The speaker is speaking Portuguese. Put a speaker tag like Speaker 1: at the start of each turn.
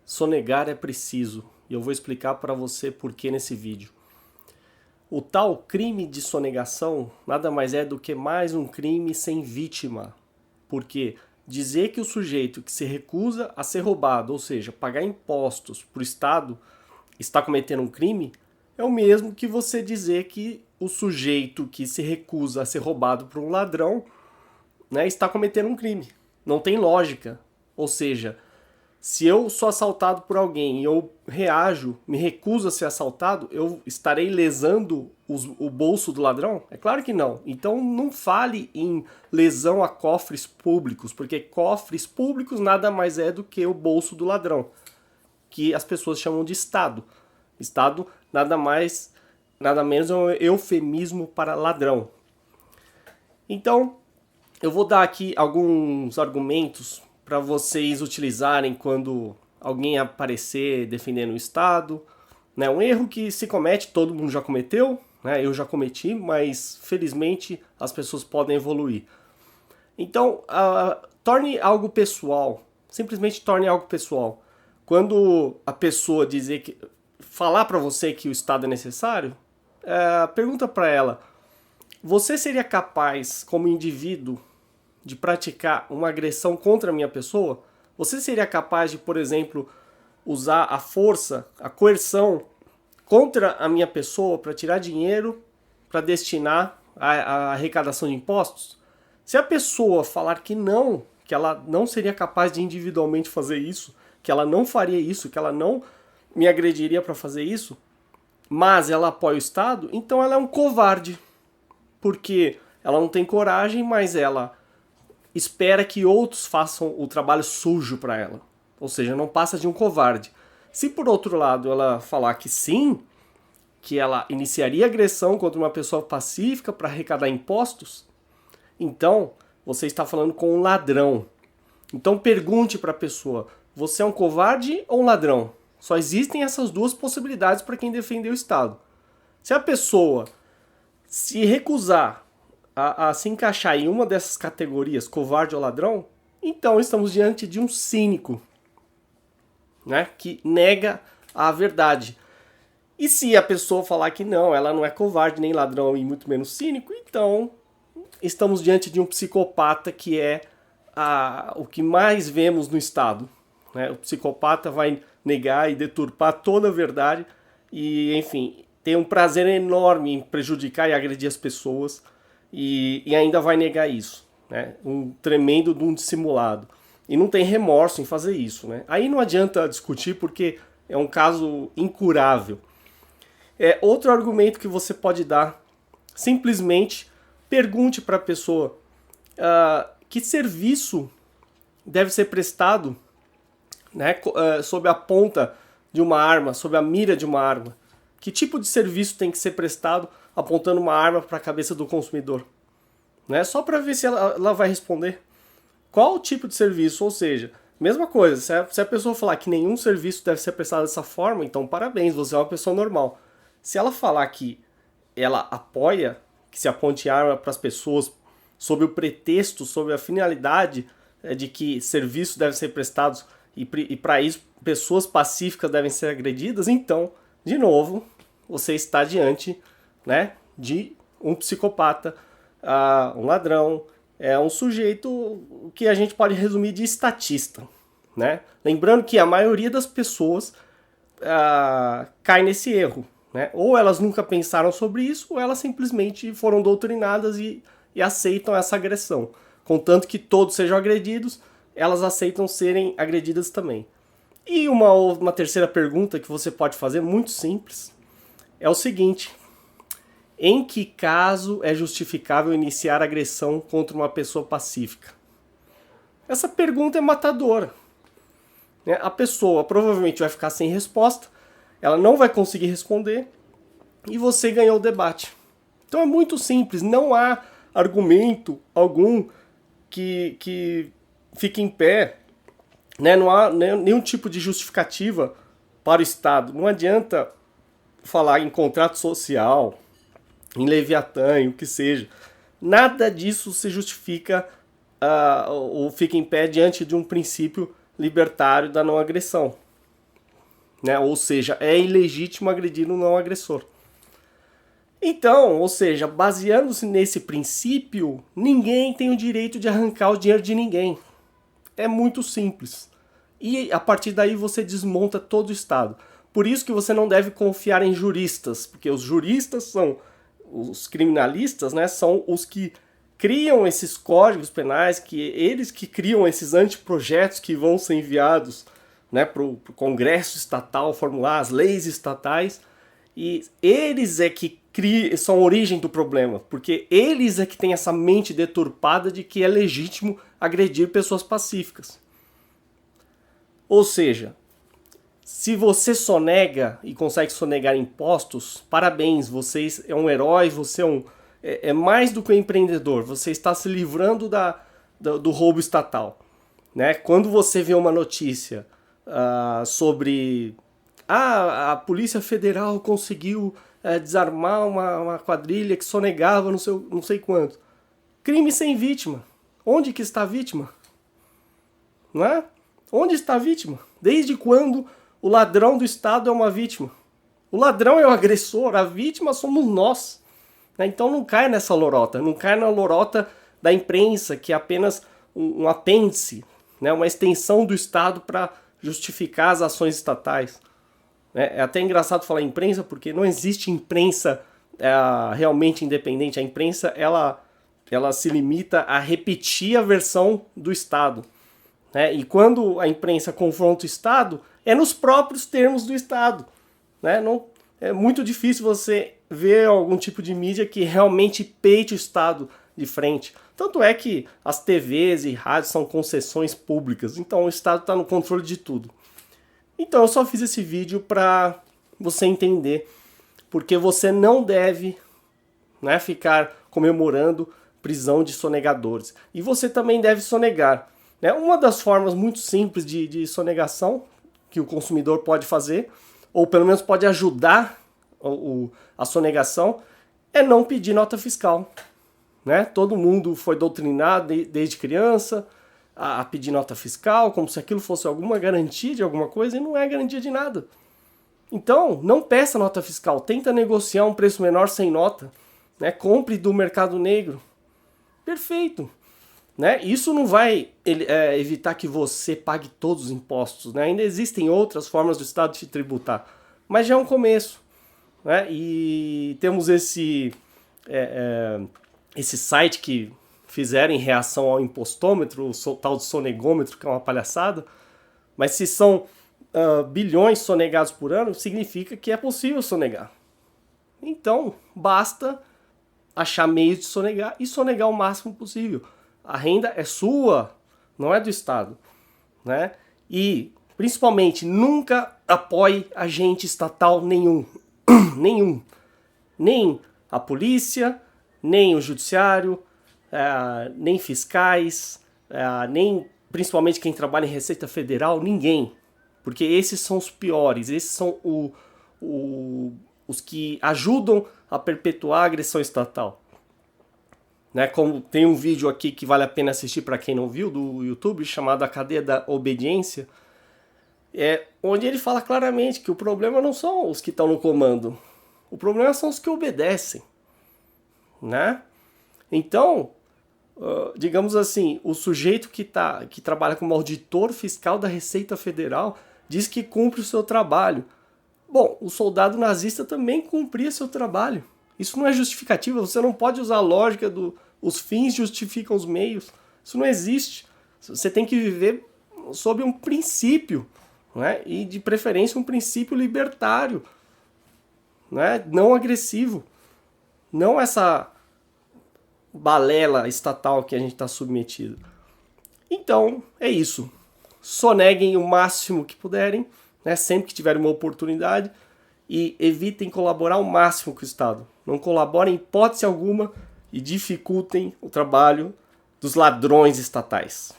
Speaker 1: Sonegar é preciso, e eu vou explicar para você por que nesse vídeo. O tal crime de sonegação nada mais é do que mais um crime sem vítima. Porque dizer que o sujeito que se recusa a ser roubado, ou seja, pagar impostos para o Estado, está cometendo um crime, é o mesmo que você dizer que o sujeito que se recusa a ser roubado por um ladrão, né, está cometendo um crime. Não tem lógica. Ou seja, se eu sou assaltado por alguém e eu reajo, me recuso a ser assaltado, eu estarei lesando o bolso do ladrão? É claro que não. Então não fale em lesão a cofres públicos, porque cofres públicos nada mais é do que o bolso do ladrão, que as pessoas chamam de Estado. Estado nada mais, nada menos é um eufemismo para ladrão. Então, eu vou dar aqui alguns argumentos para vocês utilizarem quando alguém aparecer defendendo o Estado. Né? Um erro que se comete, todo mundo já cometeu, né? Eu já cometi, mas felizmente as pessoas podem evoluir. Então, torne algo pessoal, simplesmente torne algo pessoal. Quando a pessoa falar para você que o Estado é necessário, pergunta para ela: você seria capaz, como indivíduo, de praticar uma agressão contra a minha pessoa? Você seria capaz de, por exemplo, usar a força, a coerção contra a minha pessoa para tirar dinheiro para destinar à arrecadação de impostos? Se a pessoa falar que ela não seria capaz de individualmente fazer isso, que ela não faria isso, que ela não me agrediria para fazer isso, mas ela apoia o Estado, então ela é um covarde. Porque ela não tem coragem, mas ela espera que outros façam o trabalho sujo para ela. Ou seja, não passa de um covarde. Se por outro lado ela falar que sim, que ela iniciaria agressão contra uma pessoa pacífica para arrecadar impostos, então você está falando com um ladrão. Então pergunte para a pessoa: você é um covarde ou um ladrão? Só existem essas duas possibilidades para quem defender o Estado. Se a pessoa se recusar a se encaixar em uma dessas categorias, covarde ou ladrão, então estamos diante de um cínico, né, que nega a verdade. E se a pessoa falar que não, ela não é covarde nem ladrão e muito menos cínico, então estamos diante de um psicopata, que é o que mais vemos no Estado. Né? O psicopata vai negar e deturpar toda a verdade e, enfim, tem um prazer enorme em prejudicar e agredir as pessoas e ainda vai negar isso. Né? Um tremendo de um dissimulado. E não tem remorso em fazer isso. Né? Aí não adianta discutir porque é um caso incurável. Outro argumento que você pode dar: simplesmente pergunte para a pessoa que serviço deve ser prestado, né, sob a ponta de uma arma, sob a mira de uma arma. Que tipo de serviço tem que ser prestado apontando uma arma para a cabeça do consumidor? Né? Só para ver se ela vai responder. Qual o tipo de serviço? Ou seja, mesma coisa, se a pessoa falar que nenhum serviço deve ser prestado dessa forma, então parabéns, você é uma pessoa normal. Se ela falar que ela apoia que se aponte arma para as pessoas sob o pretexto, sob a finalidade de que serviços devem ser prestados e para isso pessoas pacíficas devem ser agredidas, então, de novo, você está diante, né, de um psicopata, um ladrão, um sujeito que a gente pode resumir de estatista. Né? Lembrando que a maioria das pessoas cai nesse erro. Né? Ou elas nunca pensaram sobre isso, ou elas simplesmente foram doutrinadas e aceitam essa agressão. Contanto que todos sejam agredidos, elas aceitam serem agredidas também. E uma terceira pergunta que você pode fazer, muito simples, é o seguinte: em que caso é justificável iniciar agressão contra uma pessoa pacífica? Essa pergunta é matadora. A pessoa provavelmente vai ficar sem resposta, ela não vai conseguir responder e você ganhou o debate. Então é muito simples, não há argumento algum que fique em pé, né? Não há nenhum tipo de justificativa para o Estado. Não adianta falar em contrato social, em Leviatã, o que seja. Nada disso se justifica ou fica em pé diante de um princípio libertário da não agressão. né? Ou seja, é ilegítimo agredir um não agressor. Então, ou seja, baseando-se nesse princípio, ninguém tem o direito de arrancar o dinheiro de ninguém. É muito simples. E a partir daí você desmonta todo o Estado. Por isso que você não deve confiar em juristas, porque os juristas são os criminalistas, né? São os que criam esses códigos penais, que eles que criam esses anteprojetos que vão ser enviados, né, para o Congresso estatal formular as leis estatais. E eles é que são a origem do problema, porque eles é que têm essa mente deturpada de que é legítimo agredir pessoas pacíficas. Ou seja, se você sonega e consegue sonegar impostos, parabéns, você é um herói, você é mais do que um empreendedor, você está se livrando do roubo estatal. Né? Quando você vê uma notícia sobre a Polícia Federal conseguiu desarmar uma quadrilha que sonegava não sei quanto. Crime sem vítima. Onde que está a vítima? Não é? Onde está a vítima? Desde quando o ladrão do Estado é uma vítima? O ladrão é o agressor, a vítima somos nós. Então não cai nessa lorota, não cai na lorota da imprensa, que é apenas um apêndice, né? Uma extensão do Estado para justificar as ações estatais. É até engraçado falar imprensa, porque não existe imprensa realmente independente. A imprensa ela se limita a repetir a versão do Estado. Né? E quando a imprensa confronta o Estado, é nos próprios termos do Estado. Né? Não, é muito difícil você ver algum tipo de mídia que realmente peite o Estado de frente. Tanto é que as TVs e rádios são concessões públicas, então o Estado está no controle de tudo. Então eu só fiz esse vídeo para você entender porque você não deve, né, ficar comemorando prisão de sonegadores. E você também deve sonegar. Né? Uma das formas muito simples de sonegação que o consumidor pode fazer, ou pelo menos pode ajudar a sonegação, é não pedir nota fiscal. Né? Todo mundo foi doutrinado desde criança a pedir nota fiscal, como se aquilo fosse alguma garantia de alguma coisa, e não é garantia de nada. Então, não peça nota fiscal, tenta negociar um preço menor sem nota, né? Compre do mercado negro. Perfeito. Né? Isso não vai evitar que você pague todos os impostos, né? Ainda existem outras formas do Estado de te tributar, mas já é um começo. Né? E temos esse site que fizeram em reação ao impostômetro, o tal de sonegômetro, que é uma palhaçada, mas se são bilhões sonegados por ano, significa que é possível sonegar. Então, basta achar meios de sonegar e sonegar o máximo possível. A renda é sua, não é do Estado. Né? E, principalmente, nunca apoie agente estatal nenhum. Nenhum. Nem a polícia, nem o judiciário, nem fiscais, nem principalmente quem trabalha em Receita Federal, ninguém. Porque esses são os piores, esses são os que ajudam a perpetuar a agressão estatal. Né? Como tem um vídeo aqui que vale a pena assistir para quem não viu, do YouTube, chamado A Cadeia da Obediência, onde ele fala claramente que o problema não são os que estão no comando, o problema são os que obedecem. Né? Então, digamos assim, o sujeito que trabalha como auditor fiscal da Receita Federal diz que cumpre o seu trabalho. Bom, o soldado nazista também cumpria seu trabalho. Isso não é justificativa, você não pode usar a lógica os fins justificam os meios. Isso não existe. Você tem que viver sob um princípio, né? E de preferência um princípio libertário, né? Não agressivo. Não essa balela estatal que a gente está submetido. Então, é isso. Soneguem o máximo que puderem, né, sempre que tiverem uma oportunidade, e evitem colaborar o máximo com o Estado. Não colaborem em hipótese alguma e dificultem o trabalho dos ladrões estatais.